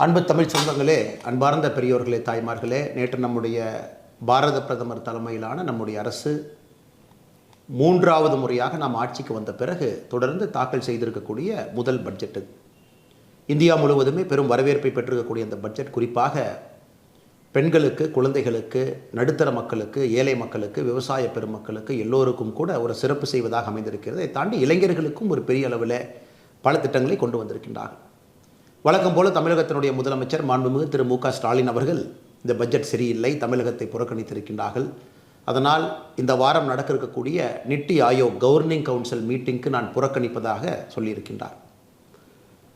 அன்பு தமிழ் சொந்தங்களே, அன்பார்ந்த பெரியோர்களே, தாய்மார்களே, நேற்று நம்முடைய பாரத பிரதமர் தலைமையிலான நம்முடைய அரசு 3வது முறையாக நாம் ஆட்சிக்கு வந்த பிறகு தொடர்ந்து தாக்கல் செய்திருக்கக்கூடிய முதல் பட்ஜெட். இந்தியா முழுவதுமே பெரும் வரவேற்பை பெற்றிருக்கக்கூடிய அந்த பட்ஜெட் குறிப்பாக பெண்களுக்கு, குழந்தைகளுக்கு, நடுத்தர மக்களுக்கு, ஏழை மக்களுக்கு, விவசாய பெருமக்களுக்கு எல்லோருக்கும் கூட ஒரு சிறப்பு செய்வதாக அமைந்திருக்கிறது. இதை தாண்டி இளைஞர்களுக்கும் ஒரு பெரிய அளவில் பல திட்டங்களை கொண்டு வந்திருக்கின்றார்கள். வழக்கம் போல தமிழகத்தினுடைய முதலமைச்சர் மாண்புமிகு திரு மு க ஸ்டாலின் அவர்கள் இந்த பட்ஜெட் சரியில்லை, தமிழகத்தை புறக்கணித்திருக்கின்றார்கள், அதனால் இந்த வாரம் நடக்க இருக்கக்கூடிய நித்தி ஆயோக் கவர்னிங் கவுன்சில் மீட்டிங்க்கு நான் புறக்கணிப்பதாக சொல்லியிருக்கின்றார்.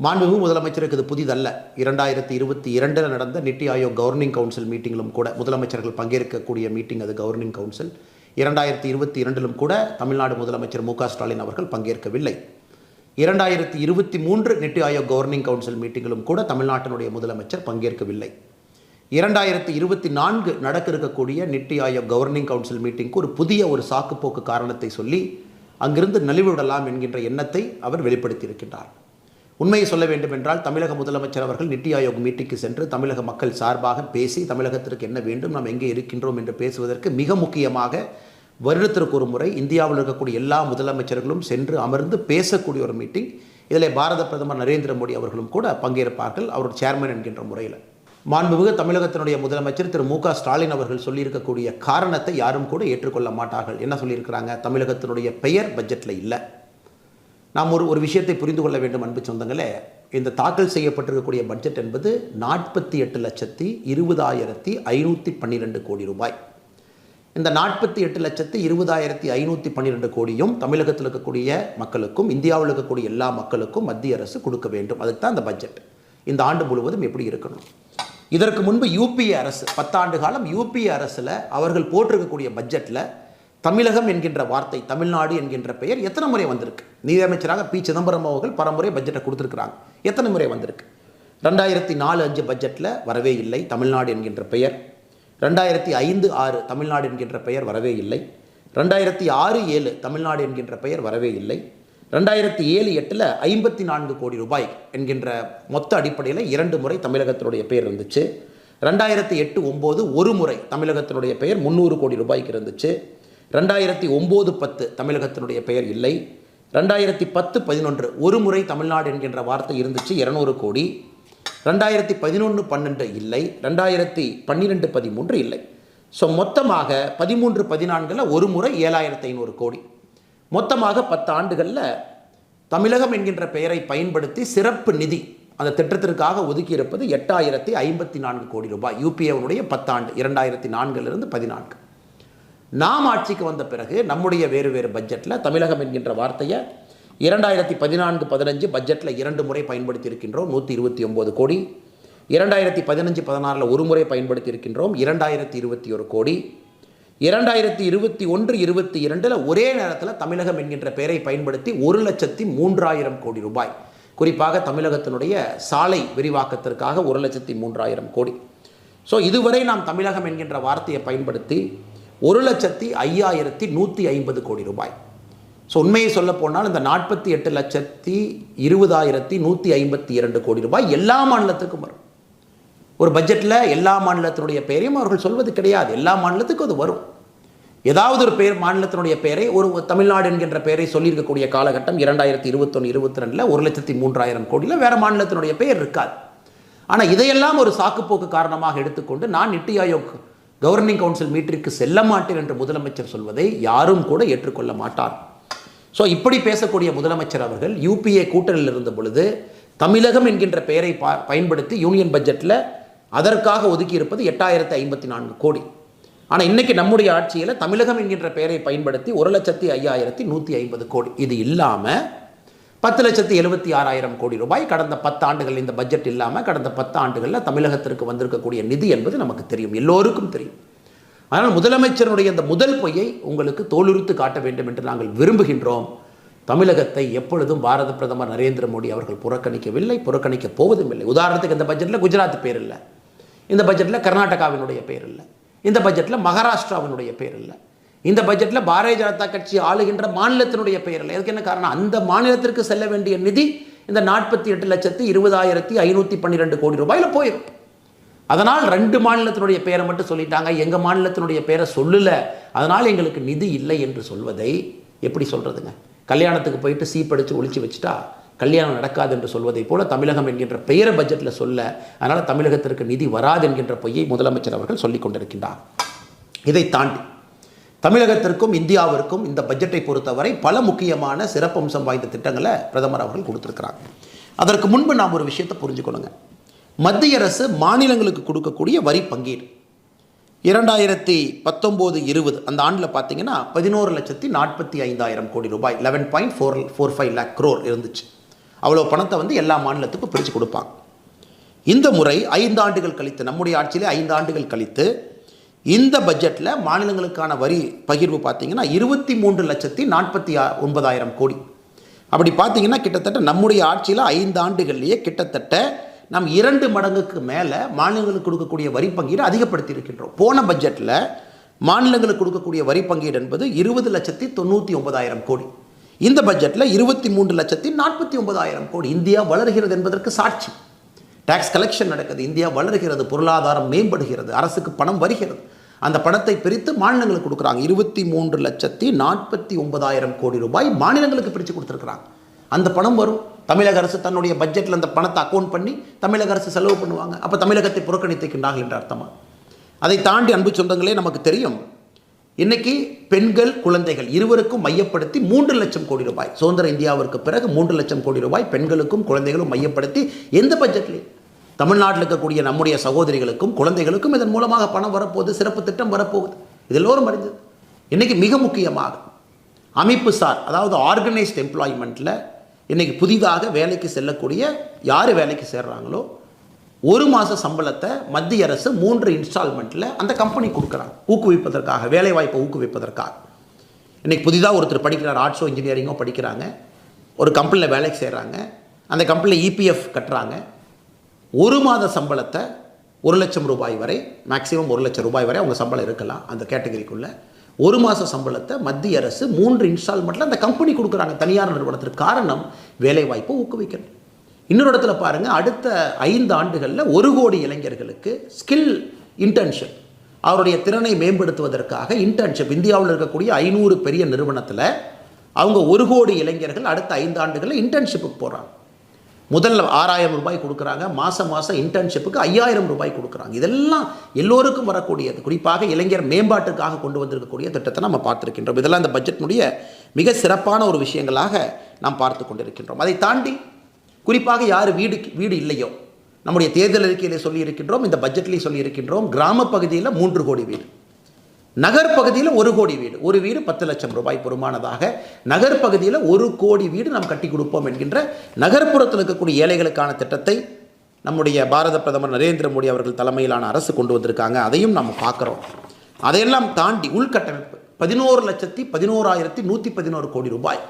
மாண்புமிகு முதலமைச்சருக்கு இது புதிதல்ல. 2022 நடந்த நித்தி ஆயோக் கவர்னிங் கவுன்சில் மீட்டிங்கிலும் கூட முதலமைச்சர்கள் பங்கேற்கக்கூடிய மீட்டிங் அது கவர்னிங் கவுன்சில். 2022 கூட தமிழ்நாடு முதலமைச்சர் மு க ஸ்டாலின் அவர்கள் பங்கேற்கவில்லை. 2023 நித்தி ஆயோக் கவர்னிங் கவுன்சில் மீட்டிங்கிலும் கூட தமிழ்நாட்டினுடைய முதலமைச்சர் பங்கேற்கவில்லை. 2024 நடக்க இருக்கக்கூடிய நித்தி ஆயோக் கவர்னிங் கவுன்சில் மீட்டிங்க்கு ஒரு புதிய சாக்குப்போக்கு காரணத்தை சொல்லி அங்கிருந்து நலிவுவிடலாம் என்கின்ற எண்ணத்தை அவர் வெளிப்படுத்தி இருக்கின்றார். உண்மையை சொல்ல வேண்டும் என்றால் தமிழக முதலமைச்சர் அவர்கள் நித்தி ஆயோக் மீட்டிங்க்கு சென்று தமிழக மக்கள் சார்பாக பேசி தமிழகத்திற்கு என்ன வேண்டும், நாம் எங்கே இருக்கின்றோம் என்று பேசுவதற்கு மிக முக்கியமாக வருடத்திற்கு ஒரு முறை இந்தியாவில் இருக்கக்கூடிய எல்லா முதலமைச்சர்களும் சென்று அமர்ந்து பேசக்கூடிய ஒரு மீட்டிங். இதில் பாரத பிரதமர் நரேந்திர மோடி அவர்களும் கூட பங்கேற்பார்கள், அவர் சேர்மன் என்கின்ற முறையில். மாண்புமிகு தமிழகத்தினுடைய முதலமைச்சர் திரு மு க ஸ்டாலின் அவர்கள் சொல்லியிருக்கக்கூடிய காரணத்தை யாரும் கூட ஏற்றுக்கொள்ள மாட்டார்கள். என்ன சொல்லியிருக்கிறாங்க? தமிழகத்தினுடைய பெயர் பட்ஜெட்டில் இல்லை. நாம் ஒரு விஷயத்தை புரிந்து கொள்ள வேண்டும் அன்பு சொந்தங்களே. இந்த தாக்கல் செய்யப்பட்டிருக்கக்கூடிய பட்ஜெட் என்பது 48,20,512 கோடி ரூபாய். இந்த 48,20,512 கோடியும் தமிழகத்தில் இருக்கக்கூடிய மக்களுக்கும் இந்தியாவில் இருக்கக்கூடிய எல்லா மக்களுக்கும் மத்திய அரசு கொடுக்க வேண்டும். அதுக்கு தான் இந்த பட்ஜெட். இந்த ஆண்டு முழுவதும் எப்படி இருக்கணும்? இதற்கு முன்பு யூபிஏ அரசு 10 ஆண்டு காலம் யூபிஏ அரசில் அவர்கள் போட்டிருக்கக்கூடிய பட்ஜெட்டில் தமிழகம் என்கின்ற வார்த்தை, தமிழ்நாடு என்கின்ற பெயர் எத்தனை முறை வந்திருக்கு? நிதியமைச்சராக பி சிதம்பரம் அவர்கள் பலமுறை பட்ஜெட்டை கொடுத்துருக்குறாங்க. எத்தனை முறை வந்திருக்கு? 2004-05 பட்ஜெட்டில் வரவே இல்லை தமிழ்நாடு என்கின்ற பெயர். 2005-06 தமிழ்நாடு என்கின்ற பெயர் வரவே இல்லை. 2006-07 தமிழ்நாடு என்கின்ற பெயர் வரவே இல்லை. 2007-08 54 கோடி ரூபாய் என்கின்ற மொத்த அடிப்படையில் 2 முறை தமிழகத்தினுடைய பெயர் இருந்துச்சு. 2008-09 ஒரு முறை தமிழகத்தினுடைய பெயர் 300 கோடி ரூபாய்க்கு இருந்துச்சு. 2009-10 தமிழகத்தினுடைய பெயர் இல்லை. 2010-11 ஒரு முறை தமிழ்நாடு என்கின்ற வார்த்தை இருந்துச்சு, 200 கோடி. 2011-12 இல்லை. 2012-13 இல்லை. ஸோ மொத்தமாக 13-14 ஒரு முறை 7,500 கோடி. மொத்தமாக 10 ஆண்டுகளில் தமிழகம் என்கின்ற பெயரை பயன்படுத்தி சிறப்பு நிதி அந்த திட்டத்திற்காக ஒதுக்கி இருப்பது 8,054 கோடி ரூபாய். யூபிஏவுடைய 10 ஆண்டு 2004 14. நாம் ஆட்சிக்கு வந்த பிறகு நம்முடைய வேறு பட்ஜெட்டில் தமிழகம் என்கின்ற வார்த்தையை 2014-15 பட்ஜெட்டில் 2 முறை பயன்படுத்தி இருக்கின்றோம், 129 கோடி. 2015-16 ஒரு முறை பயன்படுத்தி இருக்கின்றோம், 2021 கோடி. 2021-22 ஒரே நேரத்தில் தமிழகம் என்கின்ற பெயரை பயன்படுத்தி 1,03,000 கோடி ரூபாய், குறிப்பாக தமிழகத்தினுடைய சாலை விரிவாக்கத்திற்காக 1,03,000 கோடி. ஸோ இதுவரை நாம் தமிழகம் என்கின்ற வார்த்தையை பயன்படுத்தி 1,05,150 கோடி ரூபாய். ஸோ உண்மையை சொல்ல போனால் இந்த 48,20,152 கோடி ரூபாய் எல்லா மாநிலத்துக்கும் வரும். ஒரு பட்ஜெட்டில் எல்லா மாநிலத்தினுடைய பெயரையும் அவர்கள் சொல்வது கிடையாது. எல்லா மாநிலத்துக்கும் அது வரும். ஏதாவது ஒரு பெயர் மாநிலத்தினுடைய பெயரை ஒரு தமிழ்நாடு என்கின்ற பெயரை சொல்லியிருக்கக்கூடிய காலகட்டம் 2021-22 1,03,000 கோடியில் வேறு மாநிலத்தினுடைய பெயர் இருக்காது. ஆனால் இதையெல்லாம் ஒரு சாக்குப்போக்கு காரணமாக எடுத்துக்கொண்டு நான் நித்தி ஆயோக் கவர்னிங் கவுன்சில் மீட்டிற்கு செல்ல மாட்டேன் என்று முதலமைச்சர் சொல்வதை யாரும் கூட ஏற்றுக்கொள்ள மாட்டார். ஸோ இப்படி பேசக்கூடிய முதலமைச்சர் அவர்கள் யூபிஏ கூட்டணியில் இருந்த பொழுது தமிழகம் என்கின்ற பெயரை பயன்படுத்தி யூனியன் பட்ஜெட்டில் அதற்காக ஒதுக்கி இருப்பது 8,054 கோடி. ஆனால் இன்றைக்கி நம்முடைய ஆட்சியில் தமிழகம் என்கின்ற பெயரை பயன்படுத்தி 1,05,150 கோடி. இது இல்லாமல் 10,76,000 கோடி ரூபாய் கடந்த 10 ஆண்டுகள் இந்த பட்ஜெட் இல்லாமல் கடந்த 10 ஆண்டுகளில் தமிழகத்திற்கு வந்திருக்கக்கூடிய நிதி என்பது நமக்கு தெரியும், எல்லோருக்கும் தெரியும். அதனால் முதலமைச்சருடைய இந்த முதல் பொய்யை உங்களுக்கு தோலுரித்து காட்ட வேண்டும் என்று நாங்கள் விரும்புகின்றோம். தமிழகத்தை எப்பொழுதும் பாரத பிரதமர் நரேந்திர மோடி அவர்கள் புறக்கணிக்கவில்லை, புறக்கணிக்க போவதும் இல்லை. உதாரணத்துக்கு இந்த பட்ஜெட்டில் குஜராத் பேர் இல்லை, இந்த பட்ஜெட்டில் கர்நாடகாவினுடைய பேர் இல்லை, இந்த பட்ஜெட்டில் மகாராஷ்டிராவினுடைய பேர் இல்லை, இந்த பட்ஜெட்டில் பாரதிய ஜனதா கட்சி ஆளுகின்ற மாநிலத்தினுடைய பெயர் இல்லை. அதுக்கு என்ன காரணம்? அந்த மாநிலத்திற்கு செல்ல வேண்டிய நிதி இந்த 48,20,512 கோடி ரூபாயில் போயிடும். அதனால் 2 மாநிலத்தினுடைய பேரை மட்டும் சொல்லிட்டாங்க, எங்கள் மாநிலத்தினுடைய பேரை சொல்லலை, அதனால் எங்களுக்கு நிதி இல்லை என்று சொல்வதை எப்படி சொல்கிறதுங்க? கல்யாணத்துக்கு போயிட்டு சீப்படித்து ஒழிச்சு வச்சுட்டா கல்யாணம் நடக்காது என்று சொல்வதை போல தமிழகம் என்கின்ற பெயரை பட்ஜெட்டில் சொல்ல, அதனால் தமிழகத்திற்கு நிதி வராது என்கின்ற பொய்யை முதலமைச்சர் அவர்கள் சொல்லிக் கொண்டிருக்கின்றார். இதை தாண்டி தமிழகத்திற்கும் இந்தியாவிற்கும் இந்த பட்ஜெட்டை பொறுத்தவரை பல முக்கியமான சிறப்பம்சம் வாய்ந்த திட்டங்களை பிரதமர் அவர்கள் கொடுத்துருக்கிறாங்க. அதற்கு முன்பு நாம் ஒரு விஷயத்தை புரிஞ்சுக்கணுங்க. மத்திய அரசு மாநிலங்களுக்கு கொடுக்கக்கூடிய வரி பங்கீடு 2019-20 அந்த ஆண்டில் பார்த்தீங்கன்னா 11,45,000 கோடி ரூபாய், 11.45 lakh crore இருந்துச்சு. அவ்வளோ பணத்தை எல்லா மாநிலத்துக்கும் பிரித்து கொடுப்பாங்க. இந்த முறை 5 ஆண்டுகள் கழித்து, நம்முடைய ஆட்சியிலே 5 ஆண்டுகள் கழித்து இந்த பட்ஜெட்டில் மாநிலங்களுக்கான வரி பகிர்வு பார்த்தீங்கன்னா 23,49,000 கோடி. அப்படி பார்த்தீங்கன்னா கிட்டத்தட்ட நம்முடைய ஆட்சியில் 5 ஆண்டுகள்லேயே கிட்டத்தட்ட நாம் 2 மடங்குக்கு மேலே மாநிலங்களுக்கு கொடுக்கக்கூடிய வரி பங்கீடு அதிகப்படுத்தி இருக்கின்றோம். போன பட்ஜெட்டில் மாநிலங்களுக்கு கொடுக்கக்கூடிய வரி பங்கீடு என்பது 20,99,000 கோடி. இந்த பட்ஜெட்டில் 23,49,000 கோடி. இந்தியா வளர்கிறது என்பதற்கு சாட்சி. டாக்ஸ் கலெக்ஷன் நடக்குது, இந்தியா வளர்கிறது, பொருளாதாரம் மேம்படுகிறது, அரசுக்கு பணம் வருகிறது. அந்த பணத்தை பிரித்து மாநிலங்களுக்கு கொடுக்குறாங்க. 23,49,000 கோடி ரூபாய் மாநிலங்களுக்கு பிரித்து கொடுத்துருக்குறாங்க. அந்த பணம் வரும். தமிழக அரசு தன்னுடைய பட்ஜெட்டில் அந்த பணத்தை அக்கௌண்ட் பண்ணி தமிழக அரசு செலவு பண்ணுவாங்க. அப்போ தமிழகத்தை புறக்கணித்திருக்கின்றார்கள் என்ற அர்த்தமா? அதை தாண்டி அன்பு சொந்தங்களே, நமக்கு தெரியும் இன்னைக்கு பெண்கள் குழந்தைகள் இருவருக்கும் மையப்படுத்தி 3 லட்சம் கோடி ரூபாய், சுதந்திர இந்தியாவிற்கு பிறகு 3 லட்சம் கோடி ரூபாய் பெண்களுக்கும் குழந்தைகளும் மையப்படுத்தி எந்த பட்ஜெட்லையும் தமிழ்நாட்டில் இருக்கக்கூடிய நம்முடைய சகோதரிகளுக்கும் குழந்தைகளுக்கும் இதன் மூலமாக பணம் வரப்போகுது, சிறப்பு திட்டம் வரப்போகுது. இது எல்லோரும் அறிந்தது. இன்றைக்கி மிக முக்கியமாக அமைப்பு சார், அதாவது ஆர்கனைஸ்ட் எம்ப்ளாய்மெண்ட்டில் இன்றைக்கி புதிதாக வேலைக்கு செல்லக்கூடிய யார் வேலைக்கு சேர்றாங்களோ 1 மாத சம்பளத்தை மத்திய அரசு 3 இன்ஸ்டால்மெண்ட்டில் அந்த கம்பெனி கொடுக்குறாங்க, ஊக்குவிப்பதற்காக, வேலைவாய்ப்பை ஊக்குவிப்பதற்காக. இன்றைக்கி புதிதாக ஒருத்தர் படிக்கிறார், ஆர்ட்ஸோ இன்ஜினியரிங்கோ படிக்கிறாங்க, ஒரு கம்பெனியில் வேலைக்கு சேர்றாங்க, அந்த கம்பெனியில் இபிஎஃப் கட்டுறாங்க. 1 மாத சம்பளத்தை 1 லட்சம் ரூபாய் வரை, மேக்ஸிமம் 1 லட்சம் ரூபாய் வரை அவங்க சம்பளம் இருக்கலாம் அந்த கேட்டகரிக்குள்ளே. 1 மாத சம்பளத்தை மத்திய அரசு 3 இன்ஸ்டால்மெண்ட்டில் அந்த கம்பெனி கொடுக்குறாங்க தனியார் நிறுவனத்திற்கு. காரணம் வேலைவாய்ப்பை ஊக்குவிக்கணும். இன்னொரு இடத்துல பாருங்கள், அடுத்த 5 ஆண்டுகளில் 1 கோடி இளைஞர்களுக்கு ஸ்கில் இன்டர்ன்ஷிப், அவருடைய திறனை மேம்படுத்துவதற்காக இன்டர்ன்ஷிப், இந்தியாவில் இருக்கக்கூடிய 500 பெரிய நிறுவனத்தில் அவங்க 1 கோடி இளைஞர்கள் அடுத்த 5 ஆண்டுகளில் இன்டர்ன்ஷிப்புக்கு போகிறாங்க. முதல்ல 6,000 ரூபாய் கொடுக்குறாங்க, மாதம் இன்டர்ன்ஷிப்புக்கு 5,000 ரூபாய் கொடுக்குறாங்க. இதெல்லாம் எல்லோருக்கும் வரக்கூடியது. குறிப்பாக இளைஞர் மேம்பாட்டுக்காக கொண்டு வந்திருக்கக்கூடிய திட்டத்தை நம்ம பார்த்துருக்கின்றோம். இதெல்லாம் இந்த பட்ஜெட்டினுடைய மிக சிறப்பான ஒரு விஷயங்களாக நாம் பார்த்து கொண்டிருக்கின்றோம். அதை தாண்டி குறிப்பாக யார் வீடு இல்லையோ, நம்முடைய தேர்தல் அறிக்கையிலே சொல்லியிருக்கின்றோம், இந்த பட்ஜெட்லேயும் சொல்லியிருக்கின்றோம், கிராம பகுதியில் 3 கோடி வீடு, நகர்ப்பகுதியில் 1 கோடி வீடு, ஒரு வீடு 10 லட்சம் ரூபாய் பெறுமானதாக நகர்ப்பகுதியில் 1 கோடி வீடு நாம் கட்டி கொடுப்போம் என்கின்ற நகர்ப்புறத்தில் இருக்கக்கூடிய ஏழைகளுக்கான திட்டத்தை நம்முடைய பாரத பிரதமர் நரேந்திர மோடி அவர்கள் தலைமையிலான அரசு கொண்டு வந்திருக்காங்க. அதையும் நம்ம பார்க்குறோம். அதையெல்லாம் தாண்டி உள்கட்டமைப்பு 11,11,111 கோடி ரூபாய்,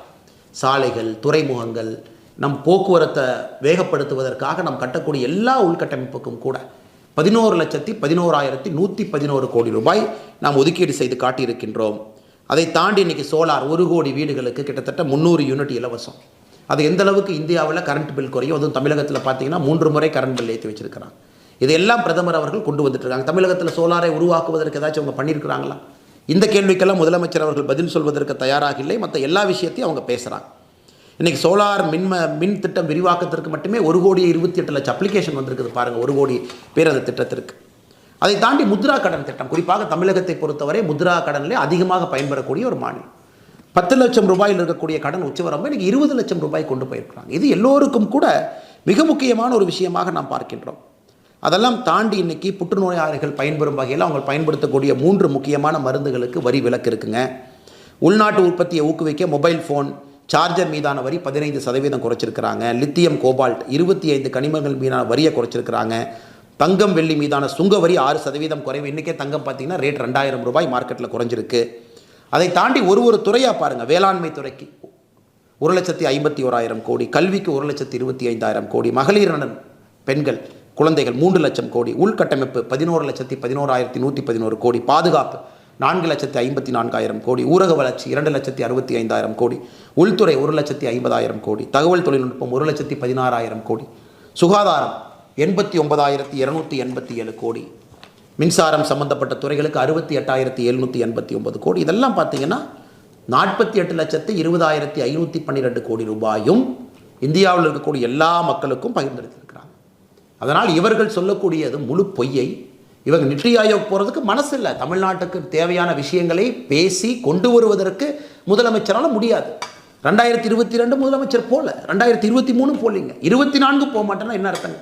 சாலைகள், துறைமுகங்கள், நம் போக்குவரத்தை வேகப்படுத்துவதற்காக நாம் கட்டக்கூடிய எல்லா உள்கட்டமைப்புக்கும் கூட 11,11,111 கோடி ரூபாய் நாம் ஒதுக்கீடு செய்து காட்டியிருக்கின்றோம். அதை தாண்டி இன்றைக்கி சோலார் 1 கோடி வீடுகளுக்கு கிட்டத்தட்ட 300 யூனிட் இலவசம். அது எந்த அளவுக்கு இந்தியாவில் கரண்ட் பில் குறையும். அதுவும் தமிழகத்தில் பார்த்தீங்கன்னா 3 முறை கரண்ட் பில் ஏற்றி வச்சிருக்கிறாங்க. இதையெல்லாம் பிரதமர் அவர்கள் கொண்டு வந்துட்டு இருக்காங்க. தமிழகத்தில் சோலாரை உருவாக்குவதற்கு ஏதாச்சும் அவங்க பண்ணியிருக்கிறாங்களா? இந்த கேள்விக்கெல்லாம் முதலமைச்சர் அவர்கள் பதில் சொல்வதற்கு தயாராக இல்லை. மற்ற எல்லா விஷயத்தையும் அவங்க பேசுகிறாங்க. இன்றைக்கி சோலார் மின் திட்டம் விரிவாக்கத்திற்கு மட்டுமே 1,28,00,000 அப்ளிகேஷன் வந்திருக்குது பாருங்கள், 1 கோடி பேர் அந்த திட்டத்திற்கு. அதை தாண்டி முத்ரா கடன் திட்டம், குறிப்பாக தமிழகத்தை பொறுத்தவரை முத்ரா கடனிலே அதிகமாக பயன்பெறக்கூடிய ஒரு மாநிலம். 10 லட்சம் ரூபாயில் இருக்கக்கூடிய கடன் உச்சவரம்பு இன்றைக்கி 20 லட்சம் ரூபாய் கொண்டு போயிருக்கிறாங்க. இது எல்லோருக்கும் கூட மிக முக்கியமான ஒரு விஷயமாக நாம் பார்க்கின்றோம். அதெல்லாம் தாண்டி இன்றைக்கி புற்றுநோயாளிகள் பயன்பெறும் வகையில் அவங்க பயன்படுத்தக்கூடிய 3 முக்கியமான மருந்துகளுக்கு வரி விலக்கு இருக்குங்க. உள்நாட்டு உற்பத்தியை ஊக்குவிக்க மொபைல் ஃபோன் சார்ஜர் மீதான வரி 15% குறைச்சிருக்கிறாங்க. லித்தியம் கோபால்ட் 25 கனிமங்கள் மீதான வரியை குறைச்சிருக்கிறாங்க. தங்கம் வெள்ளி மீதான சுங்க வரி 6% குறைவு. இன்றைக்கே தங்கம் பார்த்தீங்கன்னா ரேட் 2,000 ரூபாய் மார்க்கெட்டில் குறைஞ்சிருக்கு. அதை தாண்டி ஒரு துறையாக பாருங்கள், வேளாண்மை துறைக்கு 1,51,000 கோடி, கல்விக்கு 1,25,000 கோடி, மகளிர் நலன் பெண்கள் குழந்தைகள் 3 லட்சம் கோடி, உள்கட்டமைப்பு 11,11,111 கோடி, பாதுகாப்பு 4,54,000 கோடி, ஊரக வளர்ச்சி 2,65,000 கோடி, உள்துறை 1,50,000 கோடி, தகவல் தொழில்நுட்பம் 1,16,000 கோடி, சுகாதாரம் 89,287 கோடி, மின்சாரம் சம்பந்தப்பட்ட துறைகளுக்கு 68,789 கோடி. இதெல்லாம் பார்த்தீங்கன்னா 48,20,512 கோடி ரூபாயும் இந்தியாவில் இருக்கக்கூடிய எல்லா மக்களுக்கும் பகிர்ந்தளித்திருக்கிறாங்க. அதனால் இவர்கள் சொல்லக்கூடியது முழு பொய்யை. இவங்க நித்தி ஆயோக் போகிறதுக்கு மனசு இல்லை. தமிழ்நாட்டுக்கு தேவையான விஷயங்களை பேசி கொண்டு வருவதற்கு முதலமைச்சரால் முடியாது. 2022 முதலமைச்சர் போல, 2023 போலிங்க, 24 போக மாட்டேன்னா என்ன அர்த்தங்க?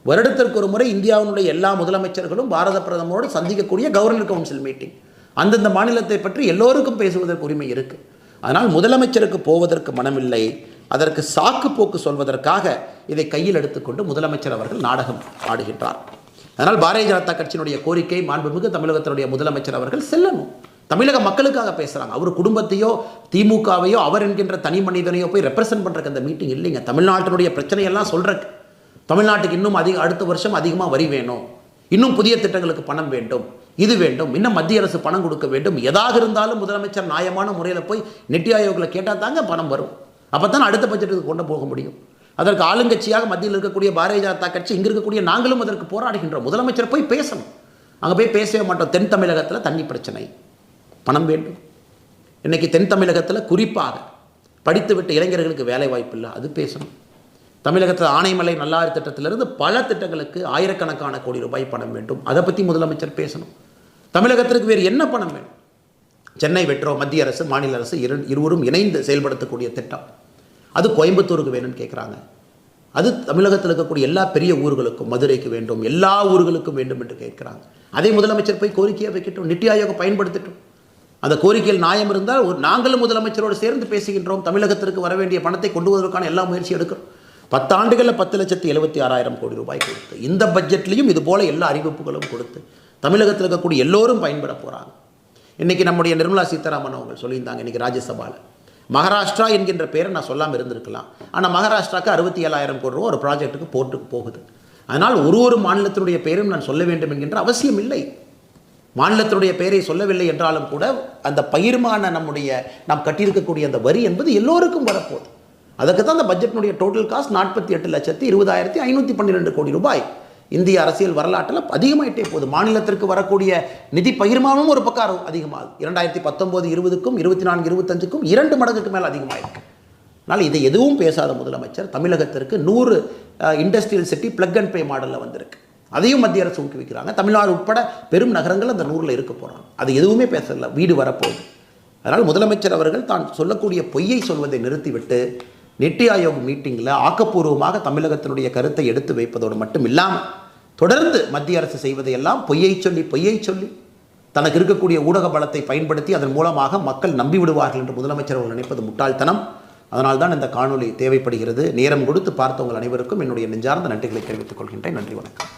வருடத்திற்கு ஒரு முறை இந்தியாவினுடைய எல்லா முதலமைச்சர்களும் பாரத பிரதமரோடு சந்திக்கக்கூடிய கவர்னர் கவுன்சில் மீட்டிங். அந்தந்த மாநிலத்தை பற்றி எல்லோருக்கும் பேசுவதற்கு உரிமை இருக்குது. அதனால் முதலமைச்சருக்கு போவதற்கு மனமில்லை. அதற்கு சாக்கு போக்கு சொல்வதற்காக இதை கையில் எடுத்துக்கொண்டு முதலமைச்சர் அவர்கள் நாடகம் ஆடுகின்றார். அதனால் பாரதிய ஜனதா கட்சியினுடைய கோரிக்கை, மாண்புமிகு தமிழகத்தினுடைய முதலமைச்சர் அவர்கள் செல்லணும். தமிழக மக்களுக்காக பேசுகிறாங்க. அவர் குடும்பத்தையோ திமுகவையோ அவர் என்கின்ற தனி மனிதனையோ போய் ரெப்ரசன்ட் பண்ணுறக்கு அந்த மீட்டிங் இல்லைங்க. தமிழ்நாட்டினுடைய பிரச்சனையெல்லாம் சொல்கிறக்கு, தமிழ்நாட்டுக்கு இன்னும் அடுத்த வருஷம் அதிகமாக வரி வேணும், இன்னும் புதிய திட்டங்களுக்கு பணம் வேண்டும், இது வேண்டும், இன்னும் மத்திய அரசு பணம் கொடுக்க வேண்டும், எதாக இருந்தாலும் முதலமைச்சர் நியாயமான முறையில் போய் நித்தி ஆயோக்கில் கேட்டால் தாங்க பணம் வரும். அப்போ தான் அடுத்த பட்ஜெட்டுக்கு கொண்டு போக முடியும். அதற்கு ஆளுங்கட்சியாக மத்தியில் இருக்கக்கூடிய பாரதிய ஜனதா கட்சி, இங்கே இருக்கக்கூடிய நாங்களும் அதற்கு போராடுகின்றோம். முதலமைச்சர் போய் பேசணும். அங்கே போய் பேசவே மாட்டோம். தென் தமிழகத்தில் தண்ணி பிரச்சனை, பணம் வேண்டும். இன்றைக்கி தென் தமிழகத்தில் குறிப்பாக படித்துவிட்ட இளைஞர்களுக்கு வேலை வாய்ப்பு இல்லை, அது பேசணும். தமிழகத்தில் ஆனைமலை நல்லாறு திட்டத்திலிருந்து பல திட்டங்களுக்கு ஆயிரக்கணக்கான கோடி ரூபாய் பணம் வேண்டும், அதை பற்றி முதலமைச்சர் பேசணும். தமிழகத்திற்கு வேறு என்ன பணம் வேணும்? சென்னை மெட்ரோ மத்திய அரசு மாநில அரசு இருவரும் இணைந்து செயல்படுத்தக்கூடிய திட்டம், அது கோயம்புத்தூருக்கு வேணும்னு கேட்குறாங்க. அது தமிழகத்தில் இருக்கக்கூடிய எல்லா பெரிய ஊர்களுக்கும், மதுரைக்கு வேண்டும், எல்லா ஊர்களுக்கும் வேண்டும் என்று கேட்குறாங்க. அதை முதலமைச்சர் போய் கோரிக்கையாக வைக்கட்டும், நித்தி ஆயோக் பயன்படுத்தட்டும். அந்த கோரிக்கையில் நியாயம் இருந்தால் நாங்களும் முதலமைச்சரோடு சேர்ந்து பேசுகின்றோம். தமிழகத்திற்கு வர வேண்டிய பணத்தை கொண்டு வருவதற்கான எல்லா முயற்சி எடுக்கிறோம். 10 ஆண்டுகளில் 10,76,000 கோடி ரூபாய் கொடுத்து, இந்த பட்ஜெட்லையும் இது போல எல்லா அறிவிப்புகளும் கொடுத்து தமிழகத்தில் இருக்கக்கூடிய எல்லோரும் பயன்பட போகிறாங்க. இன்றைக்கி நம்முடைய நிர்மலா சீதாராமன் அவங்க சொல்லியிருந்தாங்க, இன்றைக்கி ராஜ்யசபாவில் மகாராஷ்டிரா என்கின்ற பேரை நான் சொல்லாமல் இருந்திருக்கலாம். ஆனால் மகாராஷ்டிராவுக்கு 67,000 கோடி ரூபா ஒரு ப்ராஜெக்ட்டுக்கு போகுது. அதனால் ஒரு மாநிலத்தினுடைய பெயரும் நான் சொல்ல வேண்டும் என்கின்ற அவசியம் இல்லை. மாநிலத்தினுடைய பெயரை சொல்லவில்லை என்றாலும் கூட அந்த பகிர்மான நாம் கட்டியிருக்கக்கூடிய அந்த வரி என்பது எல்லோருக்கும் வரப்போகுது. அதுக்கு தான் அந்த பட்ஜெட்டினுடைய டோட்டல் காஸ்ட் 48,20,512 கோடி ரூபாய். இந்திய அரசியல் வரலாற்றில் அதிகமாயிட்டே போகுது. மாநிலத்திற்கு வரக்கூடிய நிதி பகிர்மானமும் ஒரு பக்கம் அதிகமாகுது. 2019-20க்கும் 24-25க்கும் 2 மடங்குக்கு மேலே அதிகமாயிருக்கு. அதனால் இதை எதுவும் பேசாத முதலமைச்சர் தமிழகத்திற்கு 100 industrial city plug and pay மாடலில் வந்திருக்கு. அதையும் மத்திய அரசு ஊக்குவிக்கிறாங்க. தமிழ்நாடு உட்பட பெரும் நகரங்கள் அந்த 100ல் இருக்க போகிறாங்க. அது எதுவுமே பேசல, வீடு வரப்போகுது. அதனால் முதலமைச்சர் அவர்கள் தான் சொல்லக்கூடிய பொய்யை சொல்வதை நிறுத்திவிட்டு நித்தி ஆயோக் மீட்டிங்கில் ஆக்கப்பூர்வமாக தமிழகத்தினுடைய கருத்தை எடுத்து வைப்பதோடு மட்டும் இல்லாமல் தொடர்ந்து மத்திய அரசு செய்வதையெல்லாம் பொய்யை சொல்லி தனக்கு இருக்கக்கூடிய ஊடக பலத்தை பயன்படுத்தி அதன் மூலமாக மக்கள் நம்பிவிடுவார்கள் என்று முதலமைச்சர் அவர்கள் நினைப்பது முட்டாள்தனம். அதனால்தான் இந்த காணொலி தேவைப்படுகிறது. நேரம் கொடுத்து பார்த்தவங்கள் அனைவருக்கும் என்னுடைய நெஞ்சார்ந்த நன்றிகளை தெரிவித்துக் கொள்கின்றேன். நன்றி, வணக்கம்.